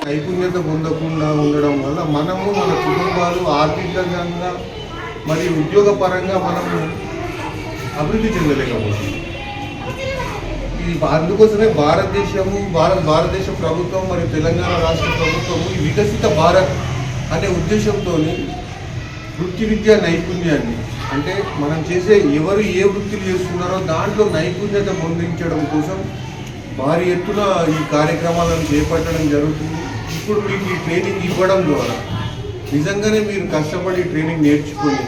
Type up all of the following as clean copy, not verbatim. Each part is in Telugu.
నైపుణ్యత పొందకుండా ఉండడం వల్ల మనము మన కుటుంబాలు ఆర్థికంగా మరియు ఉద్యోగపరంగా మనము అభివృద్ధి చెందలేకపోతుంది. ఇది అందుకోసమే భారతదేశ ప్రభుత్వం మరియు తెలంగాణ రాష్ట్ర ప్రభుత్వము ఈ వికసిత భారత్ అనే ఉద్దేశంతో వృత్తి విద్యా నైపుణ్యాన్ని అంటే మనం చేసే ఎవరు ఏ వృత్తులు చేస్తున్నారో దాంట్లో నైపుణ్యత పొందించడం కోసం భారీ ఎత్తున ఈ కార్యక్రమాలను చేపట్టడం జరుగుతుంది. ఇప్పుడు మీకు ఈ ట్రైనింగ్ ఇవ్వడం ద్వారా నిజంగానే మీరు కష్టపడి ట్రైనింగ్ నేర్చుకొని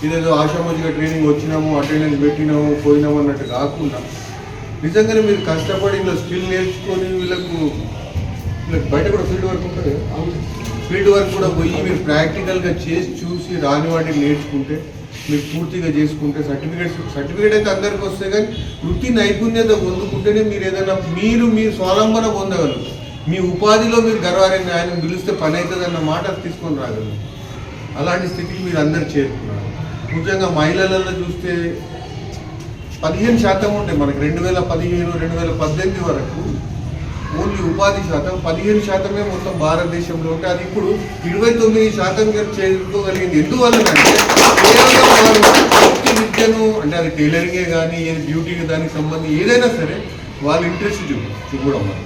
ఇదేదో ఆషామాజిగా ట్రైనింగ్ వచ్చినాము అటెండెన్స్ పెట్టినాము పోయినాము అన్నట్టు కాకుండా నిజంగానే మీరు కష్టపడి ఇలా స్కిల్ నేర్చుకొని వీళ్ళకు బయట కూడా ఫీల్డ్ వర్క్ ఉంటుంది. ఫీల్డ్ వర్క్ కూడా పోయి మీరు ప్రాక్టికల్గా చేసి చూసి రాని వాటిని నేర్చుకుంటే మీరు పూర్తిగా చేసుకుంటే సర్టిఫికేట్ అయితే అందరికీ వస్తాయి. కానీ వృత్తి నైపుణ్యత పొందుకుంటేనే మీరు ఏదైనా మీరు స్వావలంబన పొందగలరు. మీ ఉపాధిలో మీరు గర్వాన్ని ఆయన పిలిస్తే పని అవుతుందన్న మాట తీసుకొని రాగలరు. అలాంటి స్థితికి మీరు అందరు చేరుకున్నారు. ముఖ్యంగా మహిళలలో చూస్తే 15% ఉంటాయి మనకి 2015, 2018 వరకు ఓన్లీ ఉపాధి శాతం 15% మొత్తం భారతదేశంలో ఉంటే అది ఇప్పుడు 29% చేరుకోగలిగింది. ఎందువల్లనంటే కేవలం వృత్తి విద్యను అంటే అది టైలరింగే కానీ ఏది బ్యూటీకి దానికి సంబంధించి ఏదైనా సరే వాళ్ళు ఇంట్రెస్ట్ చూపడం వల్ల